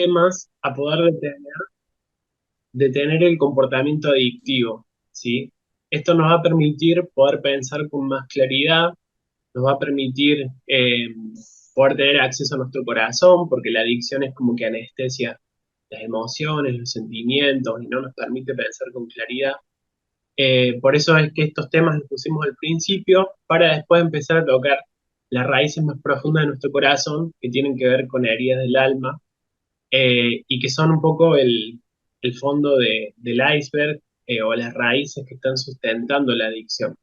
sistemas a poder detener el comportamiento adictivo, ¿sí? Esto nos va a permitir poder pensar con más claridad, nos va a permitir poder tener acceso a nuestro corazón, porque la adicción es como que anestesia las emociones, los sentimientos y no nos permite pensar con claridad. Por eso es que estos temas los pusimos al principio para después empezar a tocar las raíces más profundas de nuestro corazón que tienen que ver con heridas del alma y que son un poco el fondo del iceberg o las raíces que están sustentando la adicción.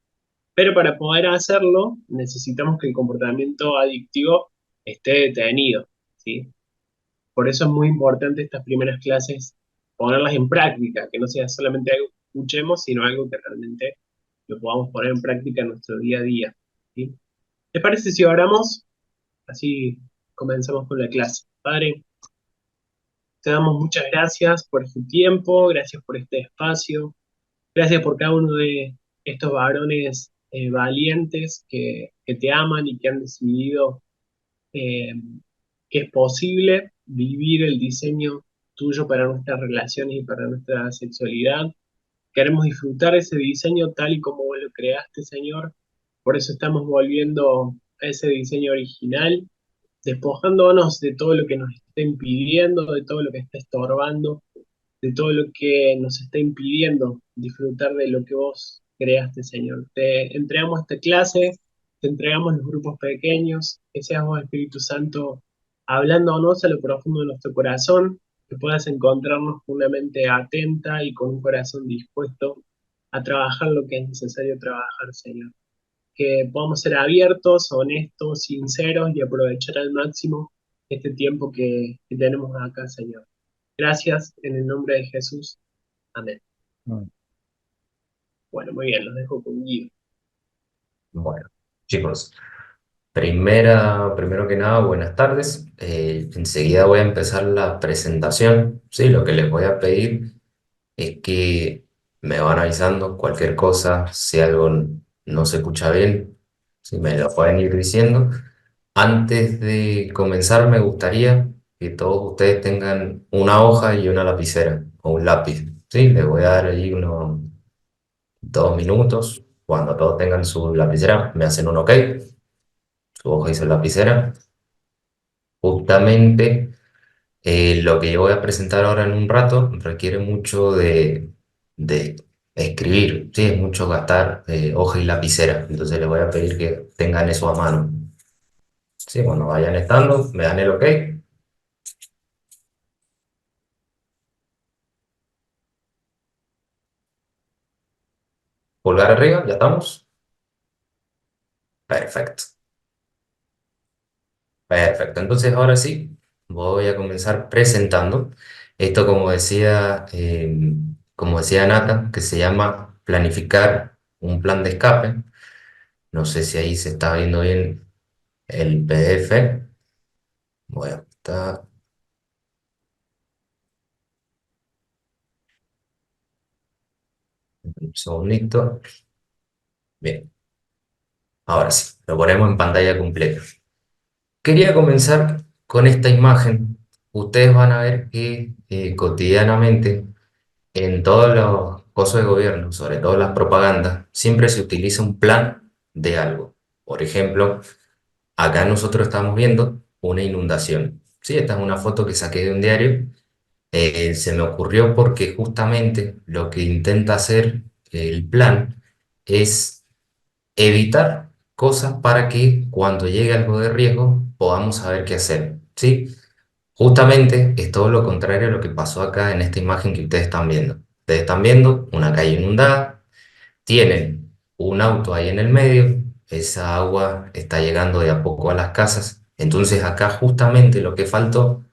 Pero para poder hacerlo necesitamos que el comportamiento adictivo esté detenido, ¿sí? Por eso es muy importante estas primeras clases ponerlas en práctica, que no sea solamente algo que escuchemos, sino algo que realmente lo podamos poner en práctica en nuestro día a día, ¿sí? ¿Te parece si oramos? Así comenzamos con la clase. Padre, te damos muchas gracias por tu tiempo, gracias por este espacio, gracias por cada uno de estos varones valientes que te aman y que han decidido eh, que es posible vivir el diseño tuyo para nuestras relaciones y para nuestra sexualidad. Queremos disfrutar ese diseño tal y como vos lo creaste, Señor. Por eso estamos volviendo a ese diseño original, despojándonos de todo lo que nos está impidiendo, de todo lo que está estorbando, de todo lo que nos está impidiendo disfrutar de lo que vos creaste, Señor. Te entregamos esta clase, te entregamos los grupos pequeños, que seas vos, Espíritu Santo, hablándonos a lo profundo de nuestro corazón, que puedas encontrarnos con una mente atenta y con un corazón dispuesto a trabajar lo que es necesario trabajar, Señor. Que podamos ser abiertos, honestos, sinceros y aprovechar al máximo este tiempo que tenemos acá, Señor. Gracias en el nombre de Jesús. Amén. Mm. Bueno, muy bien, los dejo con Guido. Bueno, chicos, primero que nada, buenas tardes. Enseguida voy a empezar la presentación. Sí, lo que les voy a pedir es que me van avisando cualquier cosa, si algo no se escucha bien, si me lo pueden ir diciendo. Antes de comenzar, me gustaría que todos ustedes tengan una hoja y una lapicera o un lápiz. Sí, les voy a dar ahí unos 2 minutos. Cuando todos tengan su lapicera, me hacen un OK, su hoja y su lapicera. Justamente lo que yo voy a presentar ahora en un rato requiere mucho de escribir, sí, es mucho gastar hoja y lapicera. Entonces les voy a pedir que tengan eso a mano. Sí, cuando vayan estando, me dan el OK. Pulgar arriba, ya estamos. Perfecto. Perfecto. Entonces ahora sí, voy a comenzar presentando esto, como decía Nata, que se llama planificar un plan de escape. No sé si ahí se está viendo bien el PDF. Voy a estar un segundito. Bien, ahora sí, lo ponemos en pantalla completa. Quería comenzar con esta imagen. Ustedes van a ver que cotidianamente en todos los cosas de gobierno, sobre todo las propagandas, siempre se utiliza un plan de algo. Por ejemplo, acá nosotros estamos viendo una inundación. Sí, esta es una foto que saqué de un diario. Se me ocurrió porque justamente lo que intenta hacer el plan es evitar cosas para que cuando llegue algo de riesgo podamos saber qué hacer. ¿Sí? Justamente es todo lo contrario a lo que pasó acá en esta imagen que ustedes están viendo. Ustedes están viendo una calle inundada, tienen un auto ahí en el medio, esa agua está llegando de a poco a las casas. Entonces acá justamente lo que faltó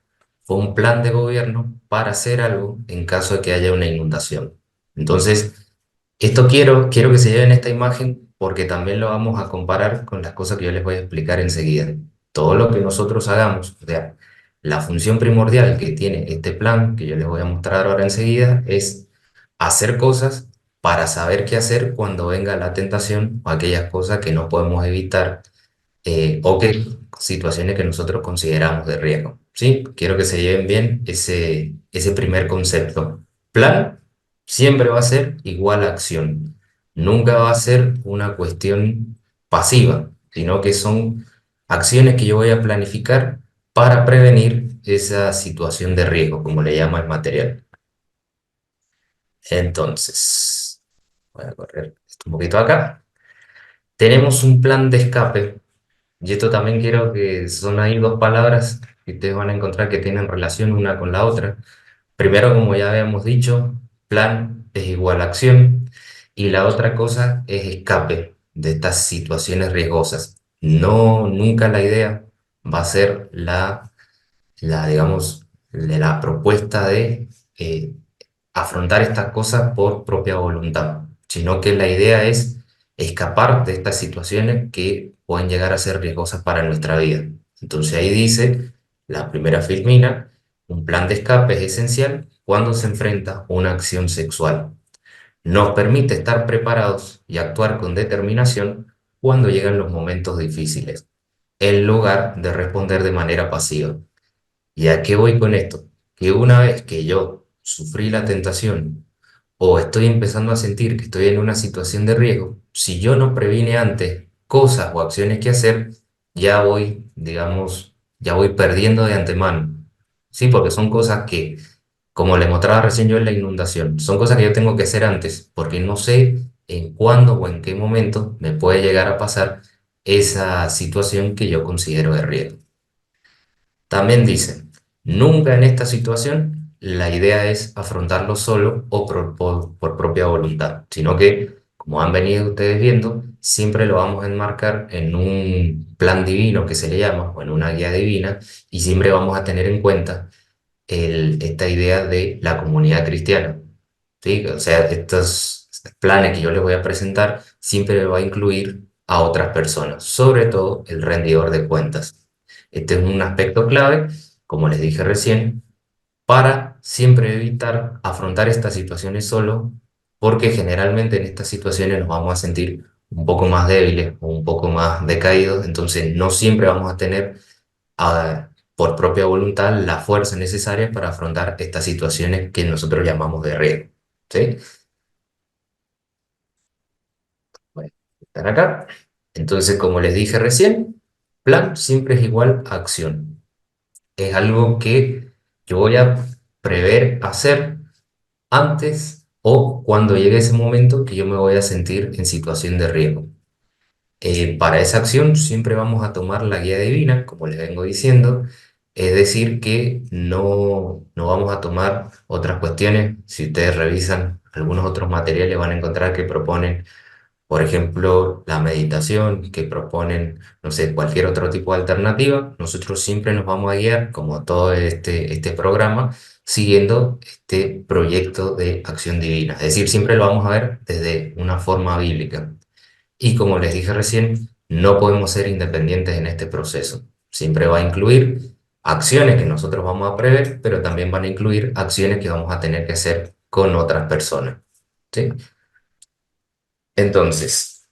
fue un plan de gobierno para hacer algo en caso de que haya una inundación. Entonces, esto quiero que se lleven esta imagen porque también lo vamos a comparar con las cosas que yo les voy a explicar enseguida. Todo lo que nosotros hagamos, o sea, la función primordial que tiene este plan que yo les voy a mostrar ahora enseguida es hacer cosas para saber qué hacer cuando venga la tentación o aquellas cosas que no podemos evitar o que situaciones que nosotros consideramos de riesgo. ¿Sí? Quiero que se lleven bien ese primer concepto. Plan siempre va a ser igual a acción. Nunca va a ser una cuestión pasiva, sino que son acciones que yo voy a planificar para prevenir esa situación de riesgo, como le llama el material. Entonces, voy a correr esto un poquito acá. Tenemos un plan de escape. Y esto también quiero que son ahí dos palabras que ustedes van a encontrar que tienen relación una con la otra. Primero, como ya habíamos dicho, plan es igual a acción y la otra cosa es escape de estas situaciones riesgosas. No, nunca la idea va a ser digamos, de la propuesta de afrontar estas cosas por propia voluntad, sino que la idea es escapar de estas situaciones que pueden llegar a ser riesgosas para nuestra vida. Entonces ahí dice, la primera filmina, un plan de escape es esencial cuando se enfrenta una acción sexual. Nos permite estar preparados y actuar con determinación cuando llegan los momentos difíciles, en lugar de responder de manera pasiva. ¿Y a qué voy con esto? Que una vez que yo sufrí la tentación o estoy empezando a sentir que estoy en una situación de riesgo, si yo no previne antes cosas o acciones que hacer, ya voy, digamos, ya voy perdiendo de antemano. Sí, porque son cosas que, como le mostraba recién yo en la inundación, son cosas que yo tengo que hacer antes, porque no sé en cuándo o en qué momento me puede llegar a pasar esa situación que yo considero de riesgo. También dice, nunca en esta situación la idea es afrontarlo solo o por propia voluntad, sino que, como han venido ustedes viendo, siempre lo vamos a enmarcar en un plan divino que se le llama, o en una guía divina, y siempre vamos a tener en cuenta esta idea de la comunidad cristiana. ¿Sí? O sea, estos planes que yo les voy a presentar siempre va a incluir a otras personas, sobre todo el rendidor de cuentas. Este es un aspecto clave, como les dije recién, para siempre evitar afrontar estas situaciones solo, porque generalmente en estas situaciones nos vamos a sentir un poco más débiles o un poco más decaídos, entonces no siempre vamos a tener por propia voluntad la fuerza necesaria para afrontar estas situaciones que nosotros llamamos de riesgo. ¿Sí? Bueno, están acá. Entonces, como les dije recién, plan siempre es igual a acción. Es algo que yo voy a prever hacer antes o cuando llegue ese momento que yo me voy a sentir en situación de riesgo. Para esa acción siempre vamos a tomar la guía divina, como les vengo diciendo, es decir, que no vamos a tomar otras cuestiones. Si ustedes revisan algunos otros materiales, van a encontrar que proponen, por ejemplo, la meditación, que proponen, no sé, cualquier otro tipo de alternativa. Nosotros siempre nos vamos a guiar, como todo este programa, siguiendo este proyecto de acción divina. Es decir, siempre lo vamos a ver desde una forma bíblica. Y como les dije recién, no podemos ser independientes en este proceso. Siempre va a incluir acciones que nosotros vamos a prever, pero también van a incluir acciones que vamos a tener que hacer con otras personas. ¿Sí? Entonces,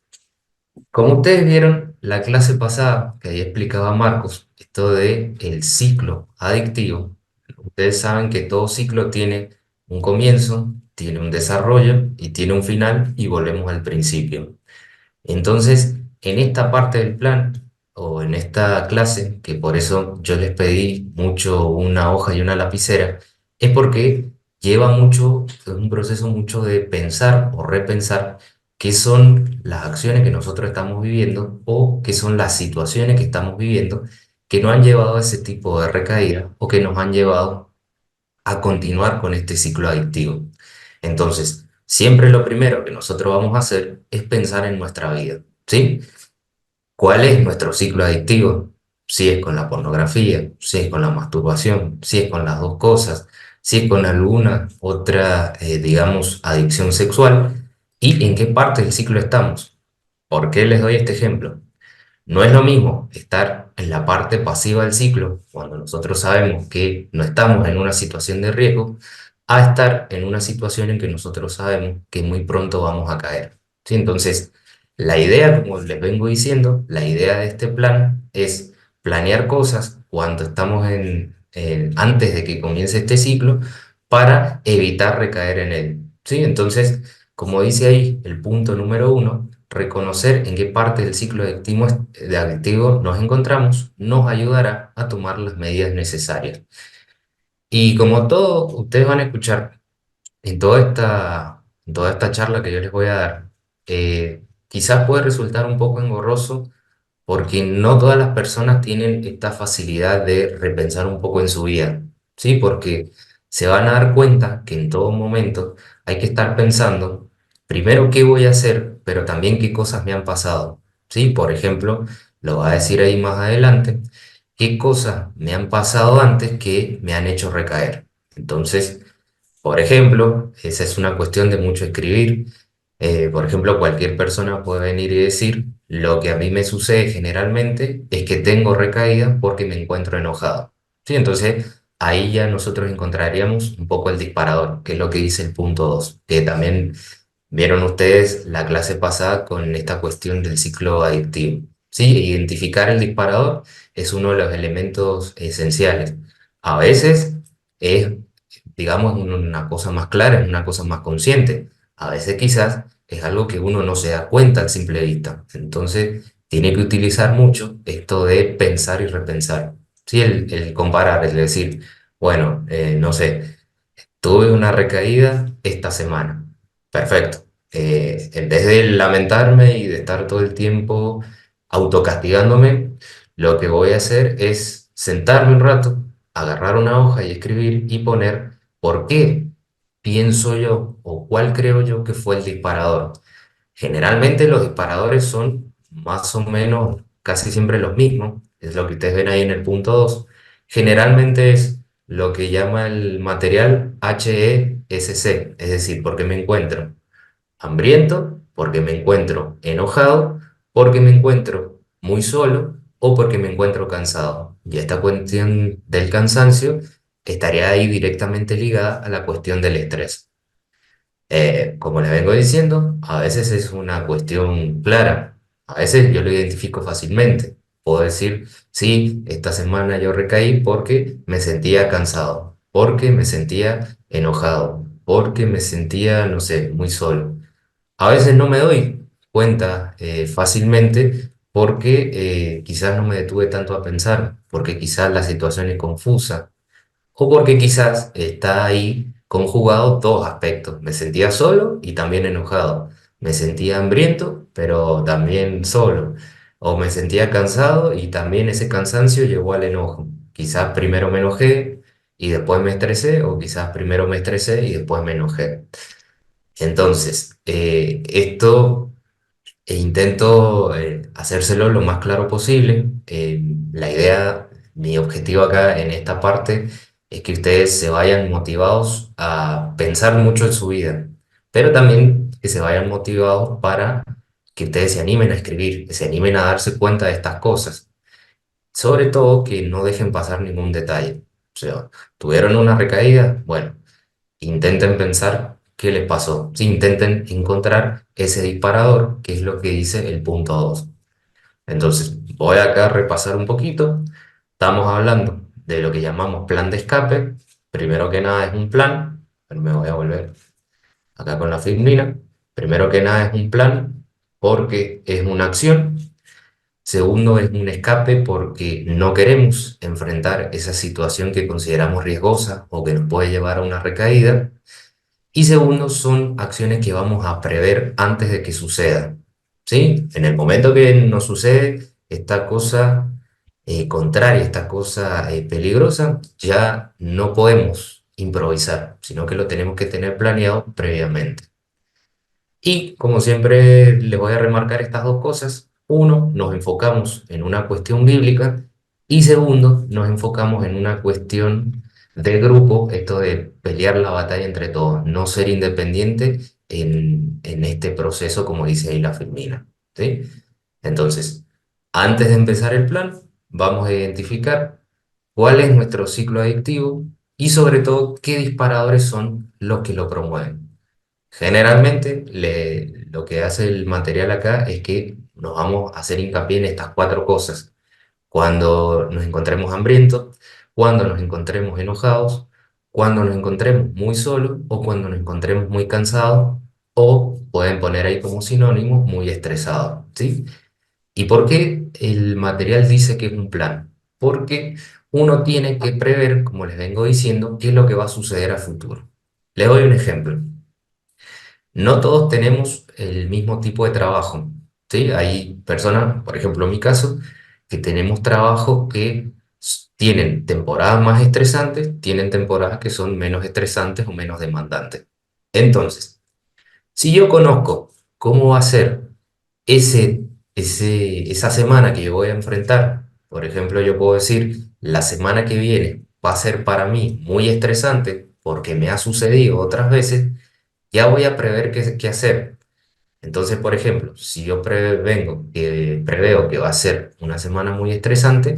como ustedes vieron la clase pasada que ahí explicaba Marcos, esto de el ciclo adictivo, ustedes saben que todo ciclo tiene un comienzo, tiene un desarrollo y tiene un final y volvemos al principio. Entonces, en esta parte del plan o en esta clase, que por eso yo les pedí mucho una hoja y una lapicera, es porque lleva mucho, es un proceso mucho de pensar o repensar qué son las acciones que nosotros estamos viviendo o qué son las situaciones que estamos viviendo que nos han llevado a ese tipo de recaída o que nos han llevado a continuar con este ciclo adictivo. Entonces, siempre lo primero que nosotros vamos a hacer es pensar en nuestra vida, ¿sí? ¿Cuál es nuestro ciclo adictivo? Si es con la pornografía, si es con la masturbación, si es con las dos cosas, si es con alguna otra, digamos, adicción sexual y en qué parte del ciclo estamos. ¿Por qué les doy este ejemplo? No es lo mismo estar en la parte pasiva del ciclo, cuando nosotros sabemos que no estamos en una situación de riesgo, a estar en una situación en que nosotros sabemos que muy pronto vamos a caer. ¿Sí? Entonces, La idea, como les vengo diciendo, la idea de este plan es planear cosas cuando estamos antes de que comience este ciclo para evitar recaer en él. ¿Sí? Entonces, como dice ahí, el punto número uno, reconocer en qué parte del ciclo adictivo nos encontramos nos ayudará a tomar las medidas necesarias. Y como todo, ustedes van a escuchar en toda esta charla que yo les voy a dar, quizás puede resultar un poco engorroso porque no todas las personas tienen esta facilidad de repensar un poco en su vida, ¿sí? Porque se van a dar cuenta que en todo momento hay que estar pensando, primero, qué voy a hacer, pero también qué cosas me han pasado, ¿sí? Por ejemplo, lo va a decir ahí más adelante, qué cosas me han pasado antes que me han hecho recaer. Entonces, por ejemplo, esa es una cuestión de mucho escribir. Por ejemplo, cualquier persona puede venir y decir, lo que a mí me sucede generalmente es que tengo recaídas porque me encuentro enojado. ¿Sí? Entonces, ahí ya nosotros encontraríamos un poco el disparador, que es lo que dice el punto 2 que también vieron ustedes la clase pasada con esta cuestión del ciclo adictivo. Sí, identificar el disparador es uno de los elementos esenciales. A veces es, digamos, una cosa más clara, es una cosa más consciente. A veces quizás es algo que uno no se da cuenta a simple vista. Entonces, tiene que utilizar mucho esto de pensar y repensar. Sí, el comparar, es decir, bueno, no sé. Tuve una recaída esta semana. Perfecto. En vez de lamentarme y de estar todo el tiempo autocastigándome, lo que voy a hacer es sentarme un rato, agarrar una hoja y escribir y poner por qué pienso yo o cuál creo yo que fue el disparador. Generalmente los disparadores son más o menos casi siempre los mismos, es lo que ustedes ven ahí en el punto 2. Generalmente es lo que llama el material HESC, es decir, porque me encuentro hambriento, porque me encuentro enojado, porque me encuentro muy solo o porque me encuentro cansado. Y esta cuestión del cansancio estaría ahí directamente ligada a la cuestión del estrés. Como les vengo diciendo, a veces es una cuestión clara, a veces yo lo identifico fácilmente. Puedo decir, sí, esta semana yo recaí porque me sentía cansado, porque me sentía enojado, porque me sentía, no sé, muy solo. A veces no me doy cuenta fácilmente porque quizás no me detuve tanto a pensar, porque quizás la situación es confusa o porque quizás está ahí conjugado dos aspectos. Me sentía solo y también enojado. Me sentía hambriento, pero también solo. O me sentía cansado y también ese cansancio llevó al enojo. Quizás primero me enojé y después me estresé, o quizás primero me estresé y después me enojé. Entonces, esto intento hacérselo lo más claro posible. La idea, mi objetivo acá en esta parte es que ustedes se vayan motivados a pensar mucho en su vida, pero también que se vayan motivados para que ustedes se animen a escribir, que se animen a darse cuenta de estas cosas. Sobre todo que no dejen pasar ningún detalle. O sea, ¿tuvieron una recaída? Bueno, intenten pensar qué les pasó. Sí, intenten encontrar ese disparador, que es lo que dice el punto 2. Entonces, voy acá a repasar un poquito. Estamos hablando de lo que llamamos plan de escape. Primero que nada es un plan, pero me voy a volver acá con la filmina. Primero que nada es un plan porque es una acción. Segundo es un escape porque no queremos enfrentar esa situación que consideramos riesgosa o que nos puede llevar a una recaída. Y segundo, son acciones que vamos a prever antes de que suceda. ¿Sí? En el momento que nos sucede esta cosa contraria, esta cosa peligrosa, ya no podemos improvisar, sino que lo tenemos que tener planeado previamente. Y como siempre les voy a remarcar estas dos cosas. Uno, nos enfocamos en una cuestión bíblica y segundo, nos enfocamos en una cuestión de grupo, esto de pelear la batalla entre todos, no ser independiente en este proceso, como dice ahí la Filmina. ¿Sí? Entonces, antes de empezar el plan, vamos a identificar cuál es nuestro ciclo adictivo y sobre todo qué disparadores son los que lo promueven. Generalmente lo que hace el material acá es que nos vamos a hacer hincapié en estas cuatro cosas. Cuando nos encontremos hambrientos, cuando nos encontremos enojados, cuando nos encontremos muy solos o cuando nos encontremos muy cansados o pueden poner ahí como sinónimo muy estresados, ¿sí? ¿Y por qué el material dice que es un plan? Porque uno tiene que prever, como les vengo diciendo, qué es lo que va a suceder a futuro. Les doy un ejemplo. No todos tenemos el mismo tipo de trabajo, ¿sí? Hay personas, por ejemplo, en mi caso, que tenemos trabajos que tienen temporadas más estresantes, tienen temporadas que son menos estresantes o menos demandantes. Entonces, si yo conozco cómo va a ser ese, esa semana que yo voy a enfrentar, por ejemplo, yo puedo decir, la semana que viene va a ser para mí muy estresante porque me ha sucedido otras veces, ya voy a prever qué hacer. Entonces, por ejemplo, si yo preveo que va a ser una semana muy estresante,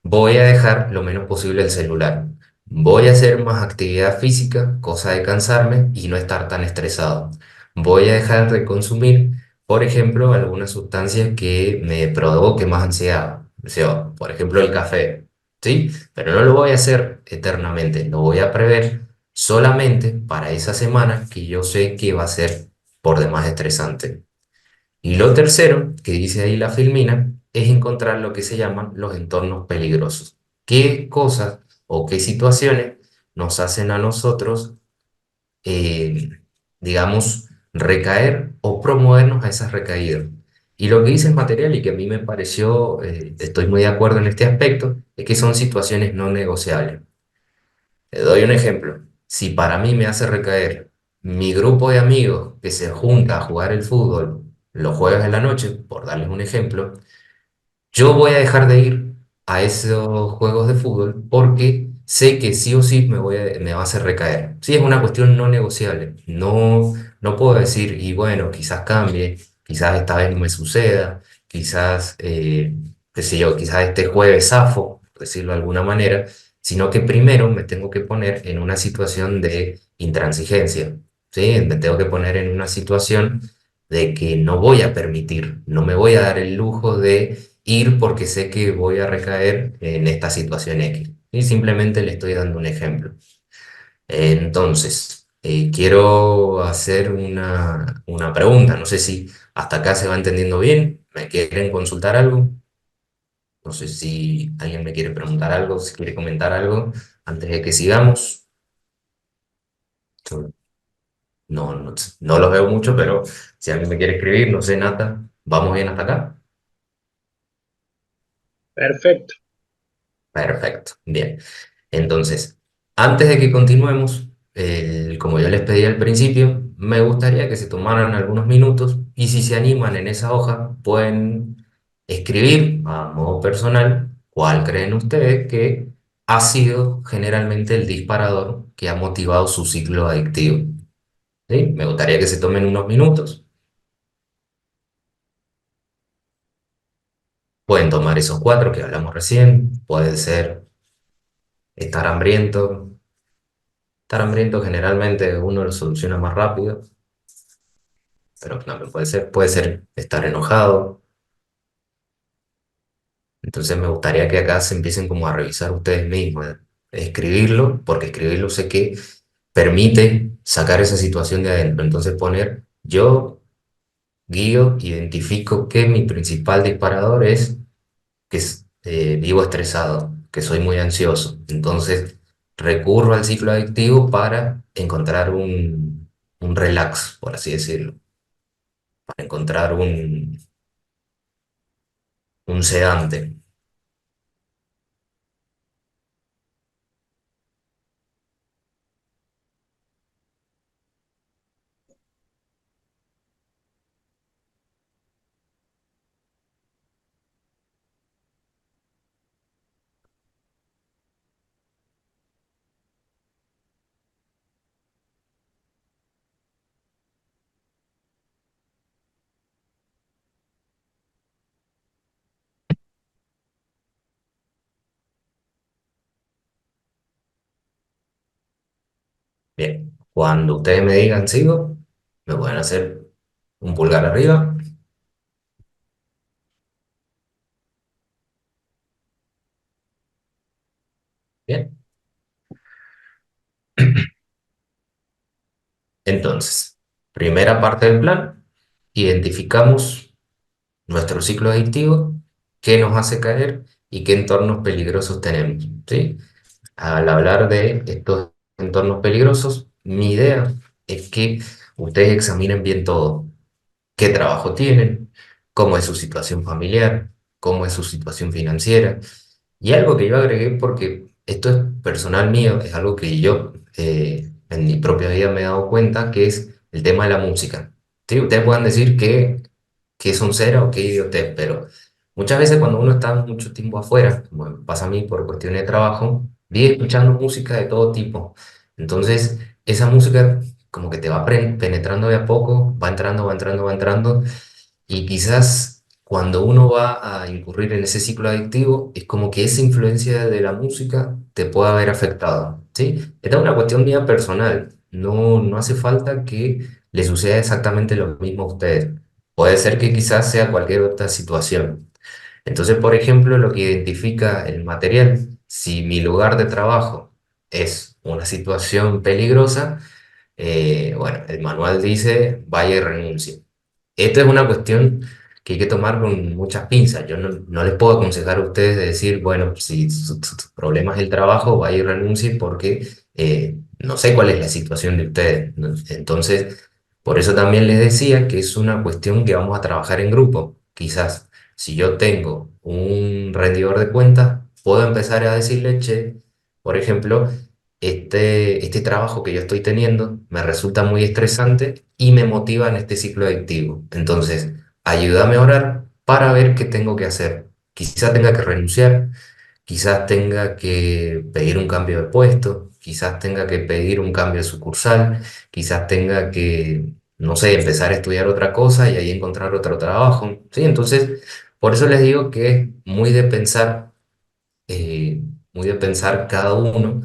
voy a dejar lo menos posible el celular. Voy a hacer más actividad física, cosa de cansarme y no estar tan estresado. Voy a dejar de consumir, por ejemplo, algunas sustancias que me provoquen más ansiedad. O sea, por ejemplo, el café, ¿sí? Pero no lo voy a hacer eternamente, lo voy a prever solamente para esa semana que yo sé que va a ser por demás estresante. Y lo tercero, que dice ahí la filmina, es encontrar lo que se llaman los entornos peligrosos. ¿Qué cosas o qué situaciones nos hacen a nosotros, eh, digamos, recaer o promovernos a esas recaídas? Y lo que dice el material y que a mí me pareció, estoy muy de acuerdo en este aspecto, es que son situaciones no negociables. Te doy un ejemplo. Si para mí me hace recaer mi grupo de amigos que se junta a jugar el fútbol los jueves en la noche, por darles un ejemplo, yo voy a dejar de ir a esos juegos de fútbol porque sé que sí o sí me va a hacer recaer. Sí, es una cuestión no negociable. No puedo decir, y bueno, quizás cambie, quizás esta vez no me suceda, quizás, qué sé yo, quizás este jueves zafo, por decirlo de alguna manera, sino que primero me tengo que poner en una situación de intransigencia. ¿Sí? Me tengo que poner en una situación de que no voy a permitir, no me voy a dar el lujo de ir porque sé que voy a recaer en esta situación X. Y simplemente le estoy dando un ejemplo. Entonces, quiero hacer una pregunta. No sé si hasta acá se va entendiendo bien. ¿Me quieren consultar algo? No sé si alguien me quiere preguntar algo, si quiere comentar algo antes de que sigamos. No los veo mucho, pero si alguien me quiere escribir, no sé, Nata, ¿vamos bien hasta acá? Perfecto. Perfecto, bien. Entonces, antes de que continuemos, como ya les pedí al principio, me gustaría que se tomaran algunos minutos y si se animan en esa hoja, pueden escribir a modo personal cuál creen ustedes que ha sido generalmente el disparador que ha motivado su ciclo adictivo. ¿Sí? Me gustaría que se tomen unos minutos. Pueden tomar esos cuatro que hablamos recién, puede ser estar hambriento. Estar hambriento generalmente uno lo soluciona más rápido, pero no, puede ser estar enojado. Entonces me gustaría que acá se empiecen como a revisar ustedes mismos, escribirlo, porque escribirlo sé que permite sacar esa situación de adentro. Entonces poner yo guío, identifico que mi principal disparador es vivo estresado, que soy muy ansioso. Entonces recurro al ciclo adictivo para encontrar un relax, por así decirlo, para encontrar un sedante. Bien, cuando ustedes me digan sigo, me pueden hacer Un pulgar arriba. Bien. Entonces, primera parte del plan, identificamos nuestro ciclo adictivo, qué nos hace caer y qué entornos peligrosos tenemos, ¿sí? Al hablar de estos entornos peligrosos, mi idea es que ustedes examinen bien todo. ¿Qué trabajo tienen? ¿Cómo es su situación familiar? ¿Cómo es su situación financiera? Y algo que yo agregué, porque esto es personal mío, es algo que yo en mi propia vida me he dado cuenta, que es el tema de la música. Sí, ustedes pueden decir que son cera o que idiotez, pero muchas veces cuando uno está mucho tiempo afuera, como me pasa a mí por cuestiones de trabajo, vive escuchando música de todo tipo. Entonces, esa música como que te va penetrando de a poco, va entrando, va entrando, va entrando, y quizás cuando uno va a incurrir en ese ciclo adictivo, es como que esa influencia de la música te puede haber afectado, ¿sí? Esta es una cuestión mía personal, no hace falta que le suceda exactamente lo mismo a ustedes. Puede ser que quizás sea cualquier otra situación. Entonces, por ejemplo, lo que identifica el material, si mi lugar de trabajo es una situación peligrosa, bueno, el manual dice vaya y renuncie. Esta es una cuestión que hay que tomar con muchas pinzas. Yo no les puedo aconsejar a ustedes de decir, bueno, si su problema es el trabajo, vaya y renuncie porque no sé cuál es la situación de ustedes, ¿no? Entonces, por eso también les decía que es una cuestión que vamos a trabajar en grupo. Quizás si yo tengo un rendidor de cuentas, puedo empezar a decirle, che, por ejemplo, este trabajo que yo estoy teniendo me resulta muy estresante y me motiva en este ciclo adictivo. Entonces, ayúdame a orar para ver qué tengo que hacer. Quizás tenga que renunciar, quizás tenga que pedir un cambio de puesto, quizás tenga que pedir un cambio de sucursal, quizás tenga que, no sé, empezar a estudiar otra cosa y ahí encontrar otro trabajo. ¿Sí? Entonces, por eso les digo que es eh, muy de pensar cada uno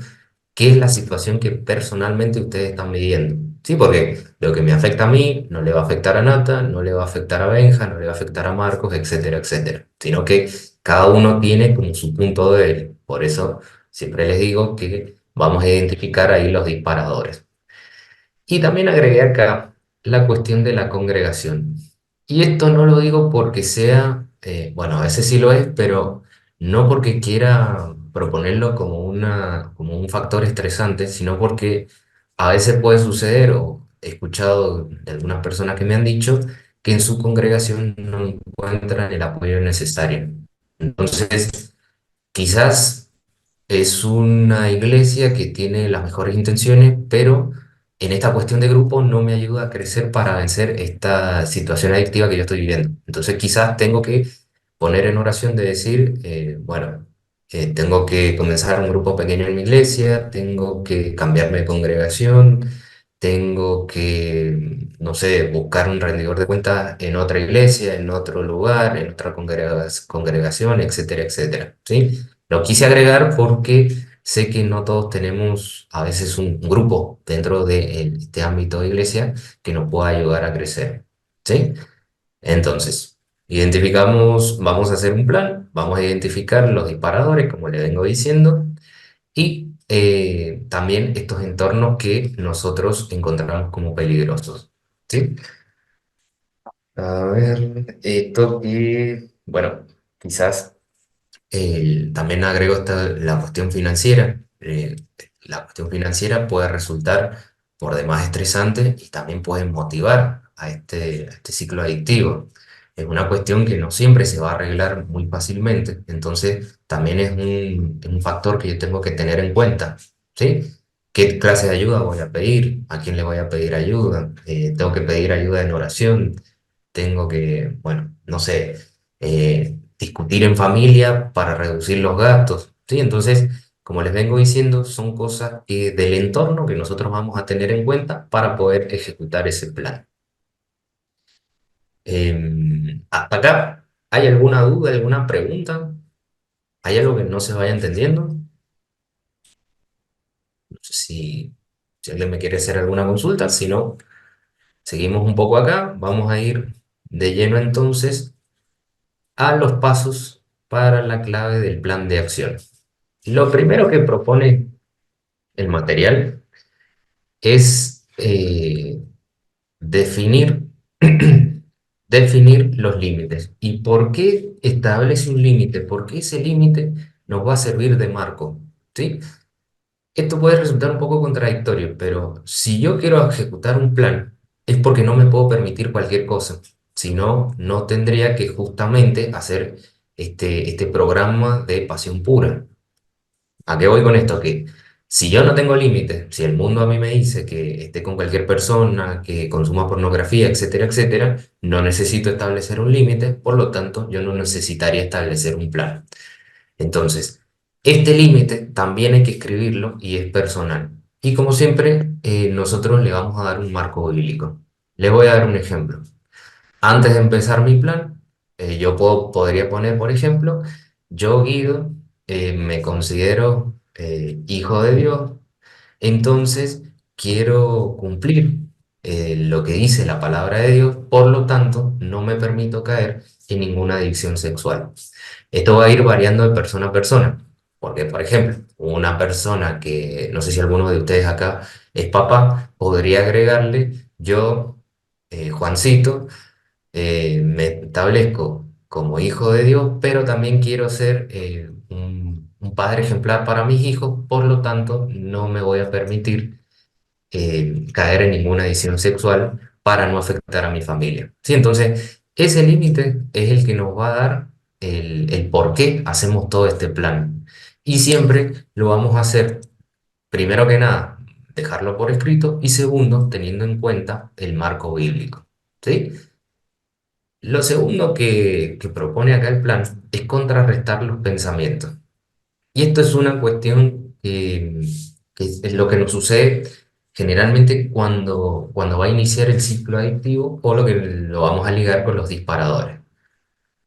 qué es la situación que personalmente ustedes están viviendo. Sí, porque lo que me afecta a mí no le va a afectar a Nata, no le va a afectar a Benja, no le va a afectar a Marcos, etcétera, etcétera. Sino que cada uno tiene como su punto débil. Por eso siempre les digo que vamos a identificar ahí los disparadores. Y también agregué acá la cuestión de la congregación. Y esto no lo digo porque sea, bueno, a veces sí lo es, pero no porque quiera proponerlo como como un factor estresante, sino porque a veces puede suceder, o he escuchado de algunas personas que me han dicho, que en su congregación no encuentran el apoyo necesario. Entonces, quizás es una iglesia que tiene las mejores intenciones, pero en esta cuestión de grupo no me ayuda a crecer para vencer esta situación adictiva que yo estoy viviendo. Entonces quizás tengo que poner en oración de decir, bueno, tengo que comenzar un grupo pequeño en mi iglesia, tengo que cambiarme de congregación, tengo que, no sé, buscar un rendidor de cuentas en otra iglesia, en otro lugar, en otra congregación, etcétera, etcétera. ¿Sí? Lo quise agregar porque sé que no todos tenemos a veces un grupo dentro de este ámbito de iglesia que nos pueda ayudar a crecer. ¿Sí? Entonces, identificamos, vamos a hacer un plan, vamos a identificar los disparadores, como le vengo diciendo, y también estos entornos que nosotros encontramos como peligrosos. ¿Sí? A ver, esto que, bueno, quizás también agrego la cuestión financiera. La cuestión financiera puede resultar por demás estresante y también puede motivar a este ciclo adictivo. Es una cuestión que no siempre se va a arreglar muy fácilmente, entonces también es un factor que yo tengo que tener en cuenta, ¿sí? ¿Qué clase de ayuda voy a pedir? ¿A quién le voy a pedir ayuda? ¿Tengo que pedir ayuda en oración? Tengo que, bueno, no sé, discutir en familia para reducir los gastos, ¿sí? Entonces, como les vengo diciendo, son cosas del entorno que nosotros vamos a tener en cuenta para poder ejecutar ese plan. Hasta acá, ¿hay alguna duda, alguna pregunta? ¿Hay algo que no se vaya entendiendo? No sé si alguien me quiere hacer alguna consulta, si no, Seguimos un poco acá, vamos a ir de lleno entonces a los pasos para la clave del plan de acción. Lo primero que propone el material es definir, definir los límites. ¿Y por qué establece un límite? Porque ese límite nos va a servir de marco, ¿sí? Esto puede resultar un poco contradictorio, pero si yo quiero ejecutar un plan, es porque no me puedo permitir cualquier cosa. Si no, no tendría que justamente hacer este programa de pasión pura. ¿A qué voy con esto? Que si yo no tengo límites, si el mundo a mí me dice que esté con cualquier persona, que consuma pornografía, etcétera, etcétera, no necesito establecer un límite, por lo tanto, yo no necesitaría establecer un plan. Entonces, este límite también hay que escribirlo y es personal. Y como siempre, nosotros le vamos a dar un marco bíblico. Le voy a dar un ejemplo. Antes de empezar mi plan, podría poner, por ejemplo, yo Guido, me considero hijo de Dios, entonces quiero cumplir lo que dice la palabra de Dios, por lo tanto, no me permito caer en ninguna adicción sexual. Esto va a ir variando de persona a persona, porque, por ejemplo, una persona que, no sé si alguno de ustedes acá es papá, podría agregarle yo, Juancito, me establezco como hijo de Dios, pero también quiero ser un padre ejemplar para mis hijos, por lo tanto, no me voy a permitir caer en ninguna adicción sexual para no afectar a mi familia. Sí, entonces, ese límite es el que nos va a dar el por qué hacemos todo este plan. Y siempre lo vamos a hacer, primero que nada, dejarlo por escrito y segundo, teniendo en cuenta el marco bíblico. ¿Sí? Lo segundo que propone acá el plan es contrarrestar los pensamientos. Y esto es una cuestión que es lo que nos sucede generalmente cuando va a iniciar el ciclo adictivo o lo que lo vamos a ligar con los disparadores.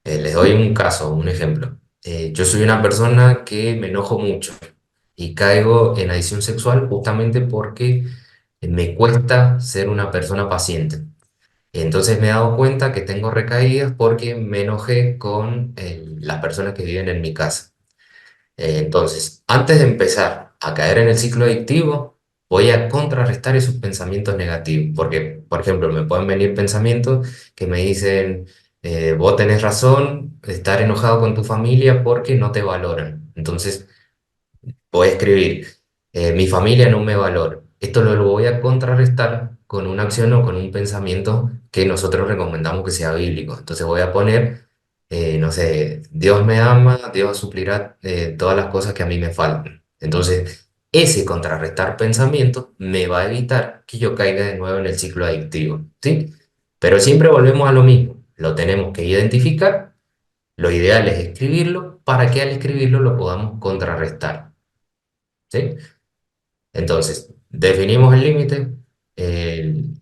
Les doy un caso, un ejemplo. Yo soy una persona que me enojo mucho y caigo en adicción sexual justamente porque me cuesta ser una persona paciente. Entonces me he dado cuenta que tengo recaídas porque me enojé con las personas que viven en mi casa. Entonces, antes de empezar a caer en el ciclo adictivo, voy a contrarrestar esos pensamientos negativos, porque, por ejemplo, me pueden venir pensamientos que me dicen, vos tenés razón de estar enojado con tu familia porque no te valoran. Entonces, voy a escribir, mi familia no me valora. Esto lo voy a contrarrestar con una acción o con un pensamiento que nosotros recomendamos que sea bíblico. Entonces voy a poner, no sé, Dios me ama, Dios suplirá todas las cosas que a mí me faltan. Entonces, ese contrarrestar pensamiento me va a evitar que yo caiga de nuevo en el ciclo adictivo, ¿sí? Pero siempre volvemos a lo mismo. Lo tenemos que identificar. Lo ideal es escribirlo para que al escribirlo lo podamos contrarrestar. ¿Sí? Entonces, definimos el límite,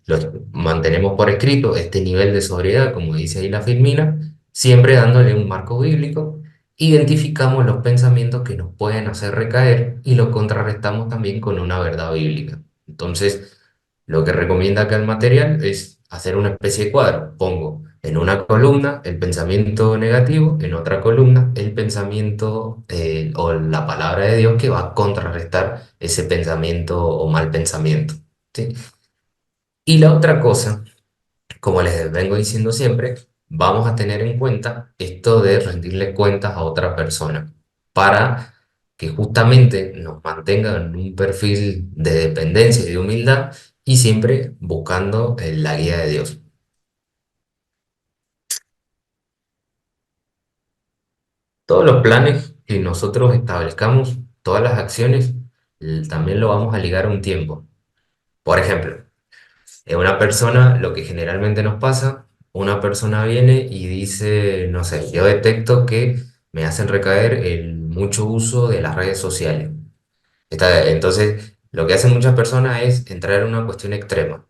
lo mantenemos por escrito, este nivel de sobriedad, como dice ahí la Filmina, siempre dándole un marco bíblico, identificamos los pensamientos que nos pueden hacer recaer y los contrarrestamos también con una verdad bíblica. Entonces, lo que recomienda acá el material es hacer una especie de cuadro. Pongo en una columna el pensamiento negativo, en otra columna el pensamiento o la palabra de Dios que va a contrarrestar ese pensamiento o mal pensamiento. ¿Sí? Y la otra cosa, como les vengo diciendo siempre, vamos a tener en cuenta esto de rendirle cuentas a otra persona para que justamente nos mantengan en un perfil de dependencia y de humildad y siempre buscando la guía de Dios. Todos los planes que nosotros establezcamos, todas las acciones, también lo vamos a ligar a un tiempo. Por ejemplo, una persona, lo que generalmente nos pasa, una persona viene y dice, no sé, yo detecto que me hacen recaer el mucho uso de las redes sociales. Entonces, lo que hacen muchas personas es entrar en una cuestión extrema.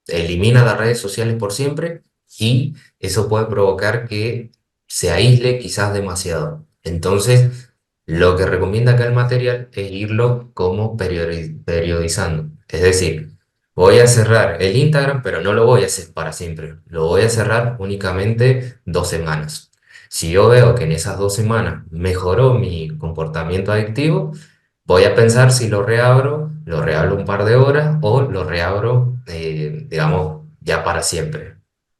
Elimina las redes sociales por siempre y eso puede provocar que se aísle quizás demasiado. Entonces, lo que recomienda acá el material es irlo como periodizando. Es decir, voy a cerrar el Instagram, pero no lo voy a hacer para siempre. Lo voy a cerrar únicamente 2 semanas. Si yo veo que en esas 2 semanas mejoró mi comportamiento adictivo, voy a pensar si lo reabro un par de horas o lo reabro, digamos, ya para siempre.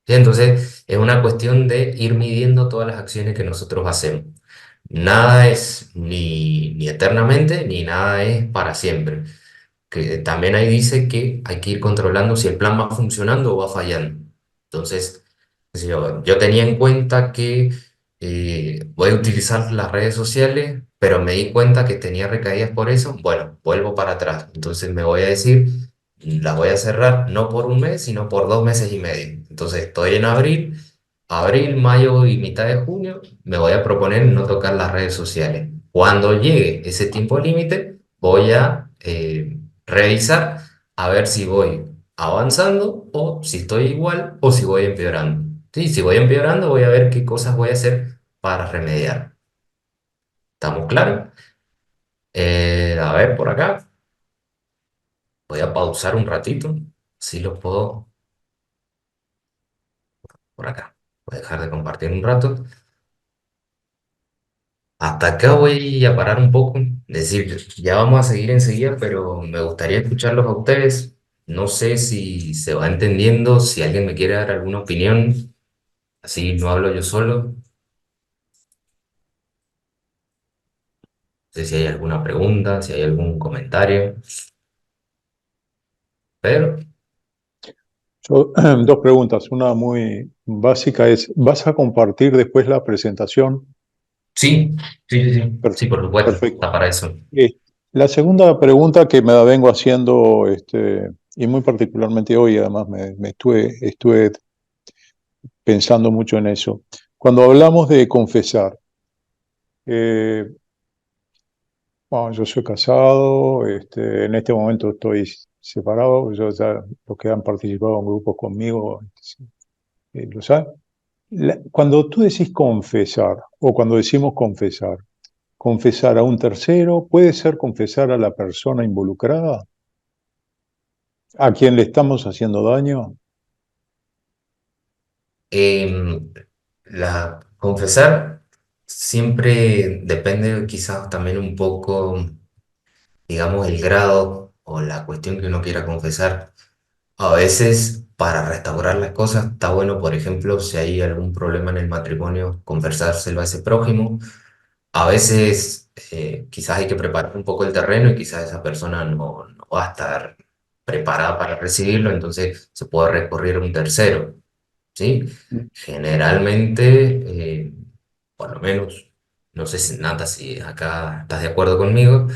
¿Sí? Entonces, es una cuestión de ir midiendo todas las acciones que nosotros hacemos. Nada es ni eternamente, ni nada es para siempre, que también ahí dice que hay que ir controlando si el plan va funcionando o va fallando. Entonces, qué sé yo tenía en cuenta que voy a utilizar las redes sociales, pero me di cuenta que tenía recaídas por eso. Bueno, vuelvo para atrás. Entonces me voy a decir, las voy a cerrar no por un mes, sino por 2 meses y medio. Entonces estoy en abril, mayo y mitad de junio, me voy a proponer no tocar las redes sociales. Cuando llegue ese tiempo límite, voy a revisar a ver si voy avanzando o si estoy igual o si voy empeorando. Sí, si voy empeorando, voy a ver qué cosas voy a hacer para remediar. ¿Estamos claros? A ver, por acá, voy a pausar un ratito, si lo puedo por acá. Voy a dejar de compartir un rato. Hasta acá voy a parar un poco. Es decir, ya vamos a seguir enseguida, pero me gustaría escucharlos a ustedes. No sé si se va entendiendo, si alguien me quiere dar alguna opinión. Así no hablo yo solo. No sé si hay alguna pregunta, si hay algún comentario. Pero Dos preguntas. Una muy básica es, ¿vas a compartir después la presentación? sí, sí, por supuesto, Perfecto. está para eso. Eh, la segunda pregunta que me la vengo haciendo, y muy particularmente hoy, además estuve pensando mucho en eso. Cuando hablamos de confesar, eh, bueno, yo soy casado, en este momento estoy separado, los que han participado en grupos conmigo, lo saben. Cuando tú decís confesar, o cuando decimos confesar a un tercero, puede ser confesar a la persona involucrada, a quien le estamos haciendo daño. Em, confesar siempre depende quizás también un poco, digamos, el grado o la cuestión que uno quiera confesar. A veces, para restaurar las cosas, está bueno, por ejemplo, si hay algún problema en el matrimonio, conversárselo a ese prójimo. A veces, quizás hay que preparar un poco el terreno y quizás esa persona no va a estar preparada para recibirlo, entonces se puede recurrir a un tercero, ¿sí? Generalmente, por lo menos, no sé si Nata, si acá estás de acuerdo conmigo,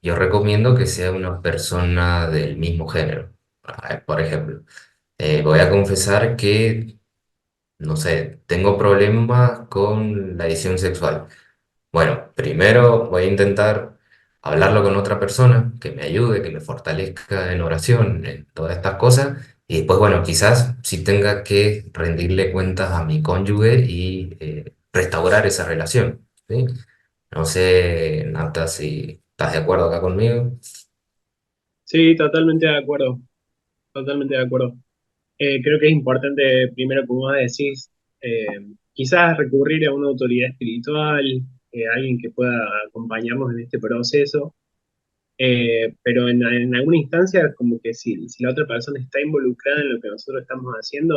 yo recomiendo que sea una persona del mismo género. A ver, por ejemplo, voy a confesar que, no sé, tengo problemas con la adicción sexual. Bueno, primero voy a intentar hablarlo con otra persona que me ayude, que me fortalezca en oración, en todas estas cosas. Y después, bueno, quizás sí tenga que rendirle cuentas a mi cónyuge y restaurar esa relación, ¿sí? No sé, Nata, si estás de acuerdo acá conmigo. Sí, totalmente de acuerdo, totalmente de acuerdo. Creo que es importante, primero, como vos decís, eh, quizás recurrir a una autoridad espiritual, alguien que pueda acompañarnos en este proceso, pero en alguna instancia, como que si la otra persona está involucrada en lo que nosotros estamos haciendo,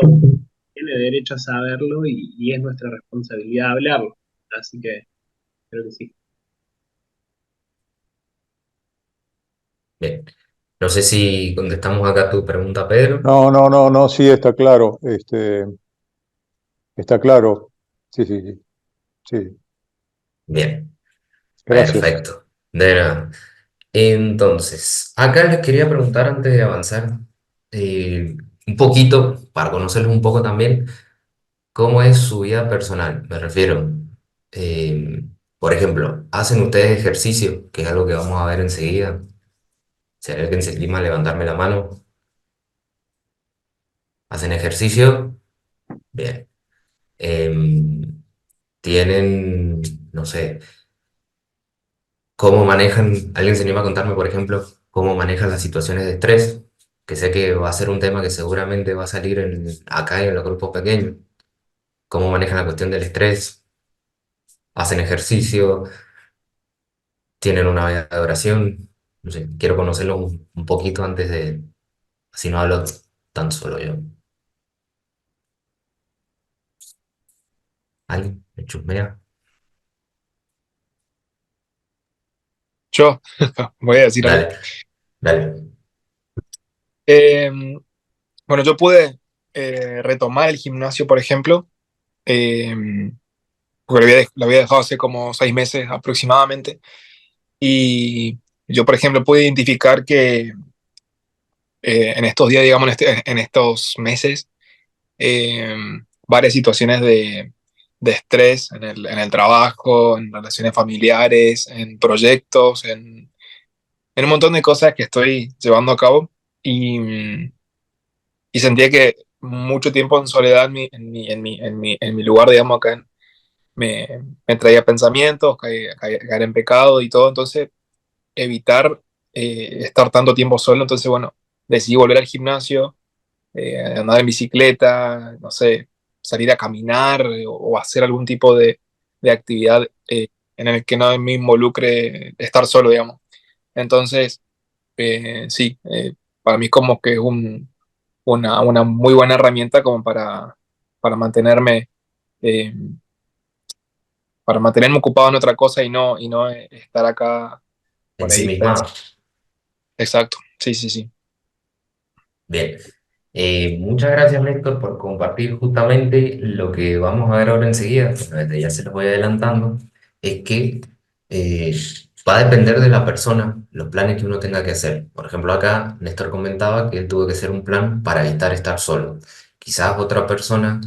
tiene derecho a saberlo y es nuestra responsabilidad hablarlo. Así que creo que sí. Bien. No sé si contestamos acá tu pregunta, Pedro. No, no, no, no, sí, está claro. Está claro. Sí, sí, sí, sí. Bien, Gracias. perfecto. De nada. Entonces, acá les quería preguntar antes de avanzar un poquito, para conocerlos un poco también, cómo es su vida personal. Me refiero, eh, por ejemplo, ¿hacen ustedes ejercicio? Que es algo que vamos a ver enseguida. Si hay alguien se anima a levantarme la mano. ¿Hacen ejercicio? Bien. Tienen, no sé, ¿cómo manejan? ¿Alguien se anima a contarme, por ejemplo, cómo manejan las situaciones de estrés? que sé que va a ser un tema que seguramente va a salir acá en los grupos pequeños, cómo manejan la cuestión del estrés, hacen ejercicio, tienen una vida de oración, no sé, quiero conocerlo un poquito antes de, si no hablo tan solo yo. ¿Alguien me chusmea? Yo voy a decir algo. Dale, dale. Eh, bueno, yo pude retomar el gimnasio, por ejemplo, eh, porque lo había dejado hace como 6 meses aproximadamente. Y yo, por ejemplo, pude identificar que en estos días, digamos, en estos meses, eh, varias situaciones de estrés en el trabajo, en relaciones familiares, en proyectos, en un montón de cosas que estoy llevando a cabo. Y, y sentía que mucho tiempo en soledad en mi lugar, digamos, acá me, me traía pensamientos, caer en pecado y todo. Entonces, evitar estar tanto tiempo solo. Entonces, bueno, decidí volver al gimnasio, andar en bicicleta, no sé, salir a caminar o hacer algún tipo de actividad en el que no me involucre estar solo, digamos. Entonces, sí, para mí como que es una muy buena herramienta como para mantenerme, eh, para mantenerme ocupado en otra cosa y no estar acá En por sí ahí misma. pensando. Exacto, sí, sí, sí. Bien. Muchas gracias, Néstor, por compartir justamente lo que vamos a ver ahora enseguida. Bueno, desde ya se los voy adelantando. Es que eh, va a depender de la persona, los planes que uno tenga que hacer. Por ejemplo, acá Néstor comentaba que él tuvo que hacer un plan para evitar estar solo. Quizás otra persona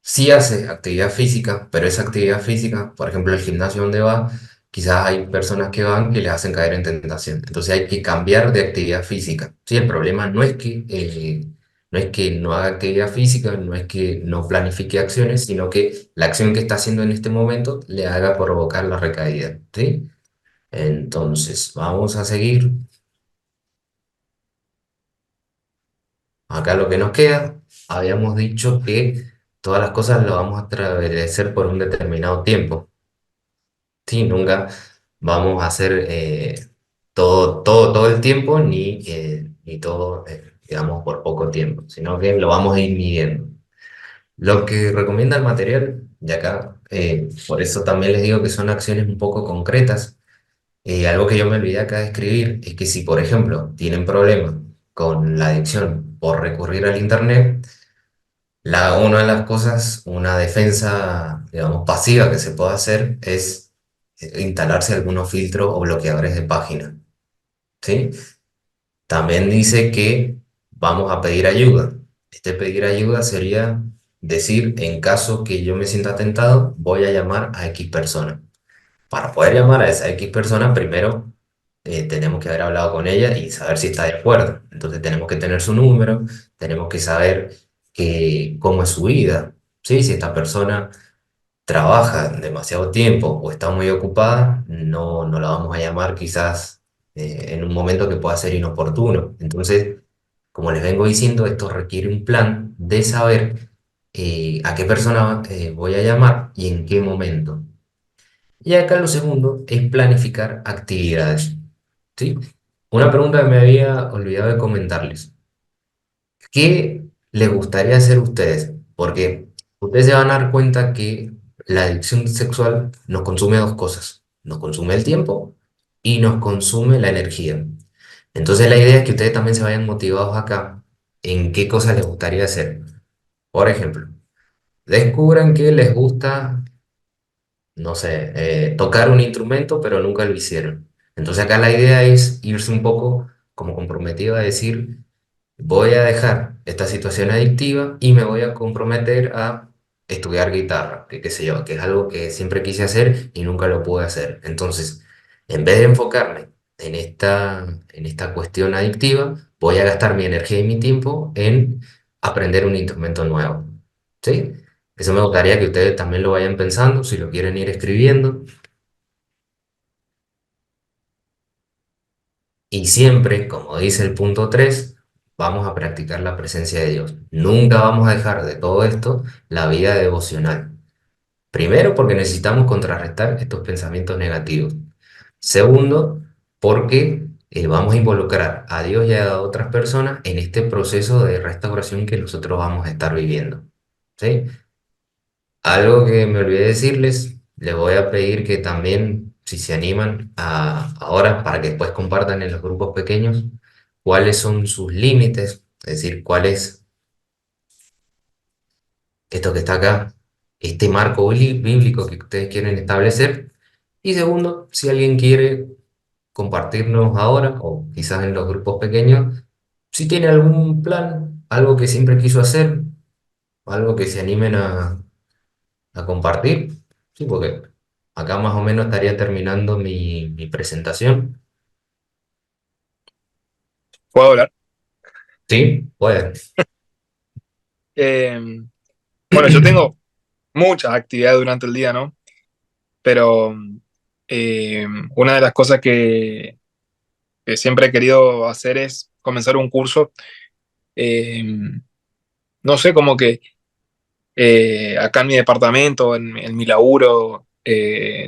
sí hace actividad física, pero esa actividad física, por ejemplo, el gimnasio donde va, quizás hay personas que van que les hacen caer en tentación. Entonces hay que cambiar de actividad física. Sí, el problema no es que no haga actividad física, no es que no planifique acciones, sino que la acción que está haciendo en este momento le haga provocar la recaída. ¿Sí? Entonces, vamos a seguir. Acá lo que nos queda, habíamos dicho que todas las cosas las vamos a atraveser por un determinado tiempo. Sí, nunca vamos a hacer todo el tiempo ni todo, digamos, por poco tiempo, sino que lo vamos a ir midiendo. Lo que recomienda el material, y acá por eso también les digo que son acciones un poco concretas. Algo que yo me olvidé acá de escribir es que si, por ejemplo, tienen problemas con la adicción por recurrir al Internet, una de las cosas, una defensa, digamos, pasiva que se puede hacer es instalarse algunos filtros o bloqueadores de página, ¿sí? También dice que vamos a pedir ayuda. Este pedir ayuda sería decir, en caso que yo me sienta tentado, voy a llamar a X persona. Para poder llamar a esa X persona, primero tenemos que haber hablado con ella y saber si está de acuerdo. Entonces tenemos que tener su número, tenemos que saber cómo es su vida, ¿sí? Si esta persona trabaja demasiado tiempo o está muy ocupada, no la vamos a llamar quizás en un momento que pueda ser inoportuno. Entonces, como les vengo diciendo, esto requiere un plan de saber a qué persona voy a llamar y en qué momento. Y acá lo segundo es planificar actividades, ¿sí? Una pregunta que me había olvidado de comentarles. ¿Qué les gustaría hacer ustedes? Porque ustedes se van a dar cuenta que la adicción sexual nos consume dos cosas. Nos consume el tiempo y nos consume la energía. Entonces la idea es que ustedes también se vayan motivados acá en qué cosas les gustaría hacer. Por ejemplo, descubran que les gusta no sé, tocar un instrumento, pero nunca lo hicieron. Entonces acá la idea es irse un poco como comprometido a decir, voy a dejar esta situación adictiva y me voy a comprometer a estudiar guitarra, que qué sé yo, que es algo que siempre quise hacer y nunca lo pude hacer. Entonces, en vez de enfocarme en esta cuestión adictiva, voy a gastar mi energía y mi tiempo en aprender un instrumento nuevo. ¿Sí? Eso me gustaría que ustedes también lo vayan pensando, si lo quieren ir escribiendo. Y siempre, como dice el punto 3 vamos a practicar la presencia de Dios. Nunca vamos a dejar de todo esto la vida devocional. Primero, porque necesitamos contrarrestar estos pensamientos negativos. Segundo, porque vamos a involucrar a Dios y a otras personas en este proceso de restauración que nosotros vamos a estar viviendo. ¿Sí? Algo que me olvidé decirles, les voy a pedir que también, si se animan ahora, para que después compartan en los grupos pequeños, cuáles son sus límites, es decir, cuál es esto que está acá, este marco bíblico que ustedes quieren establecer. Y segundo, si alguien quiere compartirnos ahora, o quizás en los grupos pequeños, si tiene algún plan, algo que siempre quiso hacer, algo que se animen a compartir. Sí, porque acá más o menos estaría terminando mi presentación. ¿Puedo hablar? Sí, pueden. Eh, bueno, yo tengo muchas actividades durante el día, ¿no? Pero una de las cosas que siempre he querido hacer es comenzar un curso. Eh, no sé, como que acá en mi departamento, en mi laburo,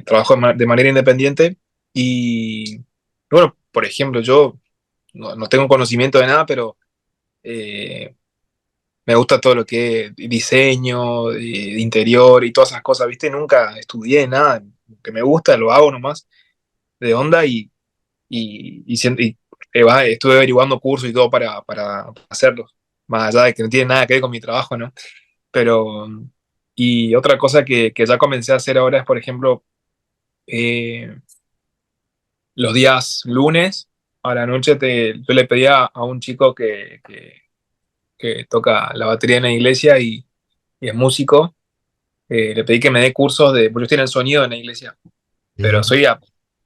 trabajo de manera independiente y, bueno, por ejemplo, yo no tengo conocimiento de nada, pero eh, me gusta todo lo que es diseño, de interior y todas esas cosas, ¿viste? Nunca estudié nada, que me gusta, lo hago nomás de onda y estuve averiguando cursos y todo para hacerlos, más allá de que no tiene nada que ver con mi trabajo, ¿no? Pero, y otra cosa que ya comencé a hacer ahora es, por ejemplo, eh, los días lunes a la noche yo le pedía a un chico que toca la batería en la iglesia y es músico, le pedí que me dé cursos porque yo estoy en el sonido en la iglesia, pero Ujú. o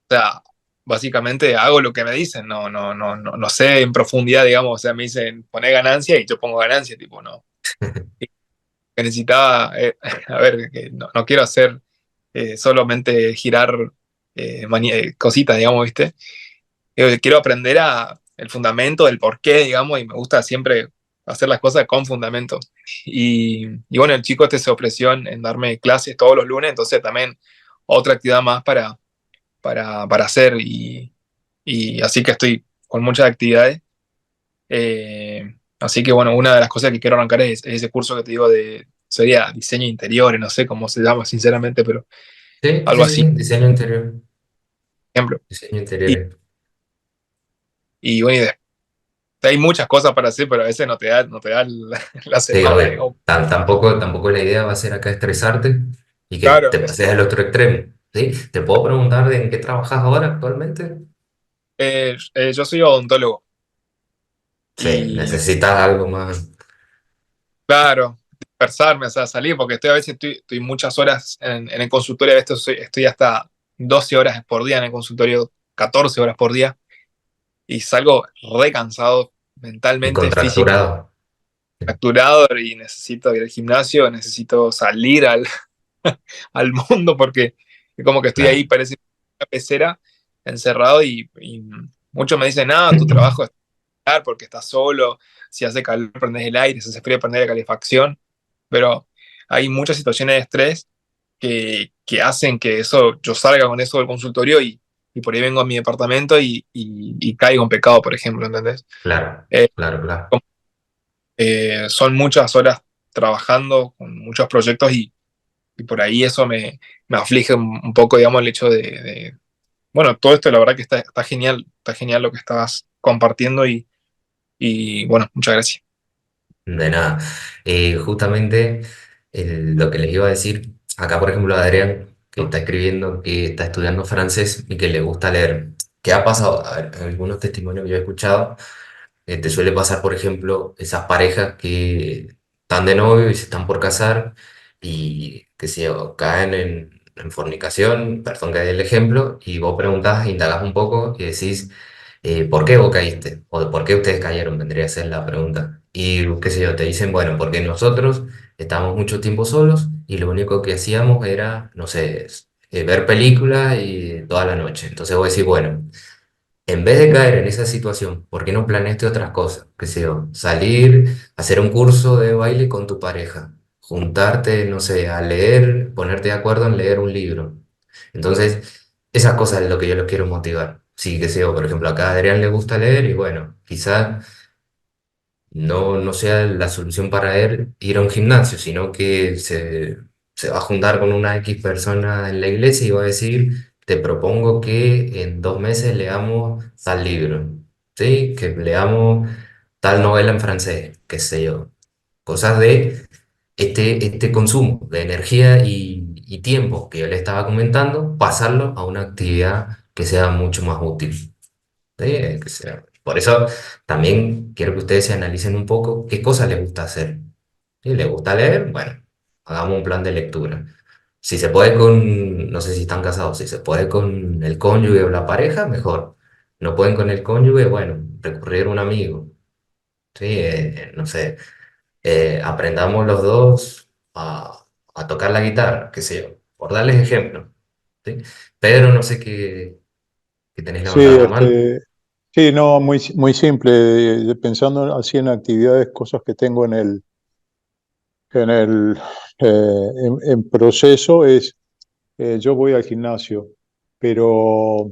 sea, básicamente hago lo que me dicen, no sé en profundidad, digamos, o sea, me dicen poner ganancia y yo pongo ganancia, tipo, no. Que necesitaba, a ver, que no quiero hacer solamente girar cositas, digamos, ¿viste? Quiero aprender el fundamento, el porqué, digamos, y me gusta siempre hacer las cosas con fundamento. Y bueno, el chico este se ofreció en darme clases todos los lunes, entonces también otra actividad más para hacer y así que estoy con muchas actividades. Así que bueno, una de las cosas que quiero arrancar es ese curso que te digo sería diseño de interiores, no sé cómo se llama sinceramente, pero Sí, algo sí, sí, así, sí, diseño interior. por ejemplo. Diseño Y, interior. y bueno, hay muchas cosas para hacer, pero a veces no te da la Sí, semana, obvio. digamos. Tampoco la idea va a ser acá estresarte y que Claro, te pases al otro extremo. ¿Sí? ¿Te puedo preguntar de en qué trabajas ahora actualmente? yo soy odontólogo Sí, y necesitas algo más. claro, dispersarme, o sea, salir, porque a veces estoy muchas horas en el consultorio, a veces estoy hasta 12 horas por día en el consultorio, 14 horas por día, y salgo re cansado Y mentalmente, físicamente, contracturado. fracturado y necesito ir al gimnasio, necesito salir al mundo porque es como que estoy ahí, Claro. parece una pecera, encerrado y muchos me dicen, ah, tu trabajo es estar porque estás solo, si hace calor prendes el aire, si hace frío prendes la calefacción, pero hay muchas situaciones de estrés que hacen que eso, yo salga con eso del consultorio y por ahí vengo a mi departamento y caigo en pecado, por ejemplo, ¿entendés? Claro, Eh, claro, claro. son muchas horas trabajando con muchos proyectos y por ahí eso me aflige un poco, digamos, el hecho bueno, todo esto la verdad que está genial lo que estabas compartiendo y bueno, muchas gracias. De nada. Justamente lo que les iba a decir, acá por ejemplo Adrián, que está escribiendo, que está estudiando francés y que le gusta leer. ¿Qué ha pasado? A ver, algunos testimonios que yo he escuchado, te suele pasar, por ejemplo, esas parejas que están de novio y se están por casar y que se caen en fornicación, perdón que dé el ejemplo, y vos preguntás, indagás un poco y decís, ¿por qué vos caíste? O ¿por qué ustedes cayeron? Vendría a ser la pregunta. Y qué sé yo, te dicen, bueno, porque nosotros estábamos mucho tiempo solos y lo único que hacíamos era, no sé, ver películas y toda la noche. Entonces vos decís, bueno. en vez de caer en esa situación, ¿por qué no planeaste otras cosas? Que sea, salir, hacer un curso de baile con tu pareja, juntarte, no sé, a leer, ponerte de acuerdo en leer un libro. Entonces, esas cosas es lo que yo los quiero motivar. Sí, que sea, por ejemplo, acá a Adrián le gusta leer y bueno, quizás no sea la solución para él ir a un gimnasio, sino que se va a juntar con una X persona en la iglesia y va a decir, te propongo que en 2 meses leamos tal libro, ¿sí? Que leamos tal novela en francés, qué sé yo. Cosas de este consumo de energía y tiempo que yo le estaba comentando, pasarlo a una actividad que sea mucho más útil. Por eso también quiero que ustedes se analicen un poco qué cosas les gusta hacer. Si les gusta leer, bueno, hagamos un plan de lectura. Si se puede con, no sé si están casados, si se puede con el cónyuge o la pareja, mejor. No pueden con el cónyuge, bueno, recurrir a un amigo. Sí, no sé, aprendamos los dos a tocar la guitarra, qué sé yo, por darles ejemplo. ¿Sí? Pedro, no sé qué tenés Sí, levantada la mano. sí, no, muy simple, pensando así en actividades, cosas que tengo en el en proceso es, yo voy al gimnasio, pero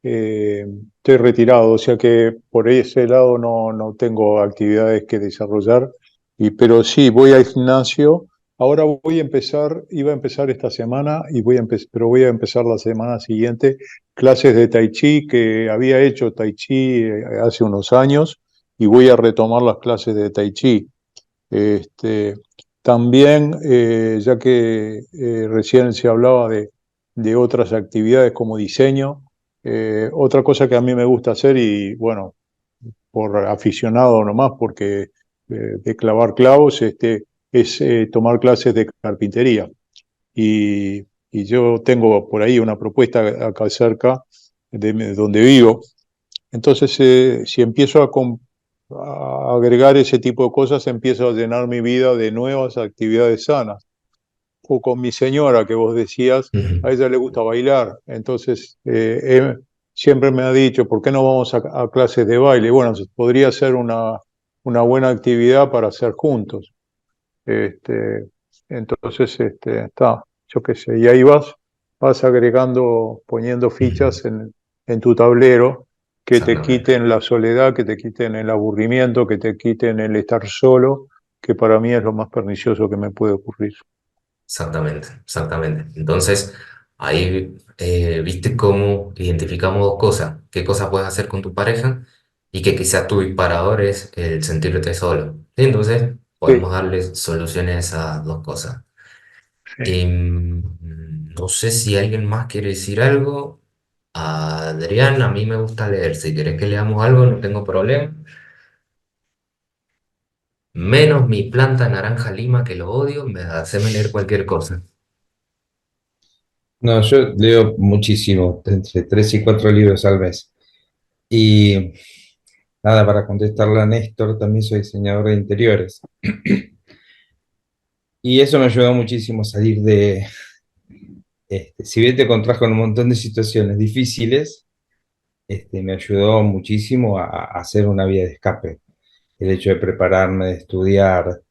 estoy retirado, o sea que por ese lado no tengo actividades que desarrollar, pero sí voy al gimnasio. Ahora voy a empezar, iba a empezar esta semana, pero voy a empezar la semana siguiente clases de Tai Chi, que había hecho Tai Chi hace unos años, y voy a retomar las clases de Tai Chi. Este, también, ya que recién se hablaba de otras actividades como diseño, otra cosa que a mí me gusta hacer, y bueno, por aficionado nomás, porque de clavar clavos, es tomar clases de carpintería. Y, y yo tengo por ahí una propuesta acá cerca de donde vivo. Entonces, si empiezo a agregar ese tipo de cosas, empiezo a llenar mi vida de nuevas actividades sanas. O con mi señora, que vos decías, Ujú. a ella le gusta bailar. Entonces, siempre me ha dicho, ¿por qué no vamos a clases de baile? Bueno, podría ser una buena actividad para hacer juntos. Este, entonces, está, yo qué sé, y ahí vas agregando, poniendo Ujú. fichas en tu tablero que te Exactamente. quiten la soledad, que te quiten el aburrimiento, que te quiten el estar solo, que para mí es lo más pernicioso que me puede ocurrir. Exactamente, exactamente. Entonces, ahí viste cómo identificamos dos cosas. ¿Qué cosas puedes hacer con tu pareja? Y que quizás tu disparador es el sentirte solo. Y entonces, Sí, podemos darle soluciones a esas dos cosas. sí. No sé si alguien más quiere decir algo. Adrián, a mí me gusta leer. Si querés que leamos algo, no tengo problema. Menos mi planta naranja lima, que lo odio, me hace leer cualquier cosa. No, yo leo muchísimo, entre 3 y 4 libros al mes. Y nada, para contestarle a Néstor, también soy diseñador de interiores. Y eso me ayudó muchísimo a salir si bien te encontrás con un montón de situaciones difíciles, me ayudó muchísimo a hacer una vía de escape. El hecho de prepararme, de estudiar.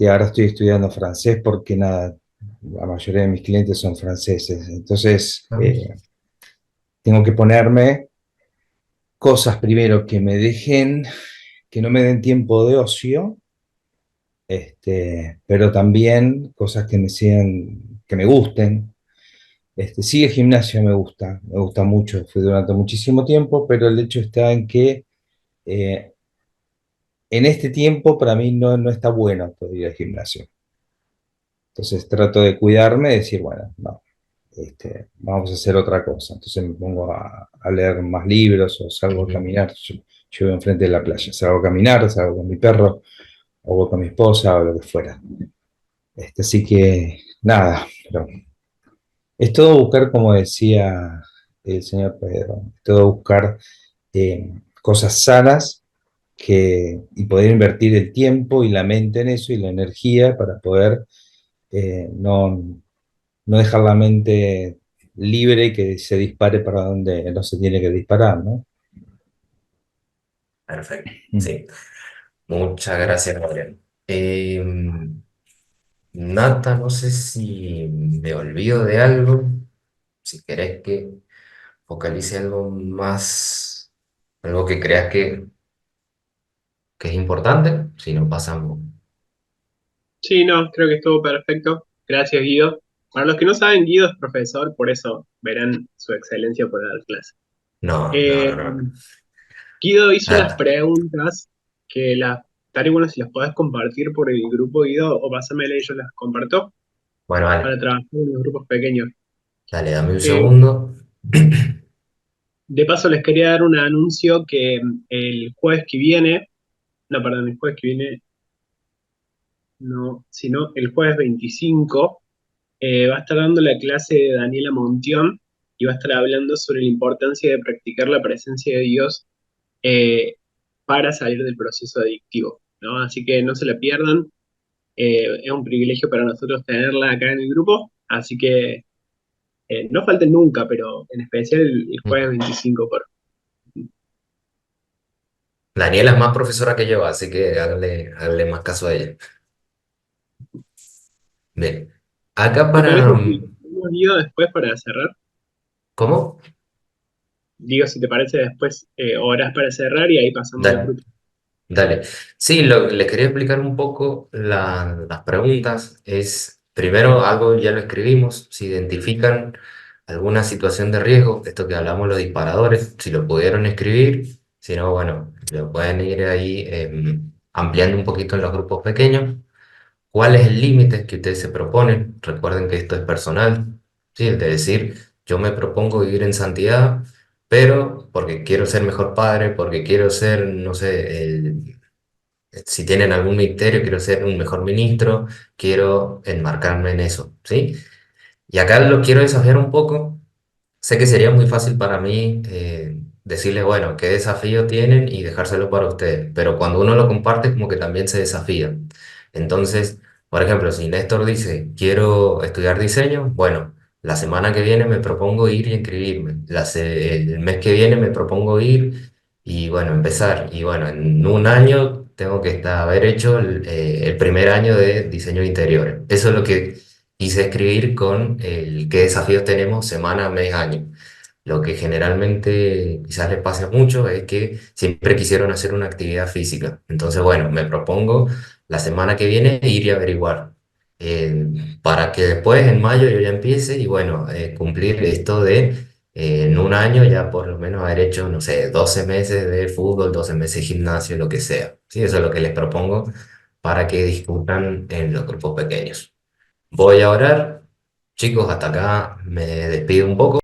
Ahora estoy estudiando francés porque nada, la mayoría de mis clientes son franceses. Entonces, tengo que ponerme cosas primero que me dejen, que no me den tiempo de ocio, pero también cosas que me sean, que me gusten. Sí, el gimnasio me gusta mucho, fui durante muchísimo tiempo, pero el hecho está en que eh, en este tiempo para mí no está bueno todavía el gimnasio. Entonces trato de cuidarme, de decir, bueno, no, vamos a hacer otra cosa. Entonces me pongo a leer más libros o salgo a Ujú. caminar. Yo vivo enfrente de la playa, salgo a caminar, salgo con mi perro, o voy con mi esposa, o lo que fuera. Así que nada, pero es todo buscar, como decía el señor Pedro, es todo buscar cosas sanas y poder invertir el tiempo y la mente en eso y la energía para poder no dejar la mente libre y que se dispare para donde no se tiene que disparar, ¿no? Perfecto. Mm. Sí. Muchas gracias, Gabriel. Nata, no sé si me olvido de algo. Si querés que focalice algo más, algo que creas que es importante, si no pasamos. Sí, no, creo que estuvo perfecto. Gracias, Guido. Para los que no saben, Guido es profesor, por eso verán su excelencia por dar clase. No, no, Eh, no, no. Guido hizo unas Nata. preguntas que estaría bueno si las podés compartir por el grupo, Guido, o pásamela y yo las comparto Bueno, para vale. trabajar en los grupos pequeños. Dale, dame un Eh, segundo. de paso, les quería dar un anuncio que el jueves que viene, no, perdón, el jueves que viene, no, sino el jueves 25, va a estar dando la clase de Daniela Montión y va a estar hablando sobre la importancia de practicar la presencia de Dios eh, para salir del proceso adictivo, ¿no? Así que no se la pierdan. Es un privilegio para nosotros tenerla acá en el grupo, así que no falten nunca, pero en especial el jueves 25 por... Daniela es más profesora que yo, así que hágale más caso a ella. Bien. Acá ¿Te parece para... si hemos ido después para cerrar? ¿Cómo? Digo, si te parece después, horas para cerrar y ahí pasamos a los Dale. grupos. Dale. Sí, les quería explicar un poco las preguntas. Es, primero, algo ya lo escribimos, si identifican alguna situación de riesgo, esto que hablamos los disparadores, si lo pudieron escribir, si no, bueno, lo pueden ir ahí ampliando un poquito en los grupos pequeños. ¿Cuál es el límite que ustedes se proponen? Recuerden que esto es personal, ¿sí? Es decir, yo me propongo vivir en santidad, pero porque quiero ser mejor padre, porque quiero ser, no sé, si tienen algún ministerio, quiero ser un mejor ministro, quiero enmarcarme en eso, ¿sí? Y acá lo quiero desafiar un poco. Sé que sería muy fácil para mí decirles, bueno, qué desafío tienen y dejárselo para ustedes, pero cuando uno lo comparte como que también se desafía. Entonces, por ejemplo, si Néstor dice, quiero estudiar diseño, bueno, la semana que viene me propongo ir y inscribirme, el mes que viene me propongo ir y bueno, empezar. Y bueno, en un año tengo que haber hecho el primer año de diseño de interiores. Eso es lo que quise escribir con el qué desafíos tenemos semana, mes, año. Lo que generalmente quizás les pase mucho es que siempre quisieron hacer una actividad física. Entonces, bueno, me propongo la semana que viene ir y averiguar. Para que después en mayo yo ya empiece y bueno, cumplir esto de en un año ya por lo menos haber hecho, no sé, 12 meses de fútbol, 12 meses de gimnasio, lo que sea. Sí, eso es lo que les propongo para que discutan en los grupos pequeños. Voy a orar. Chicos, hasta acá me despido un poco.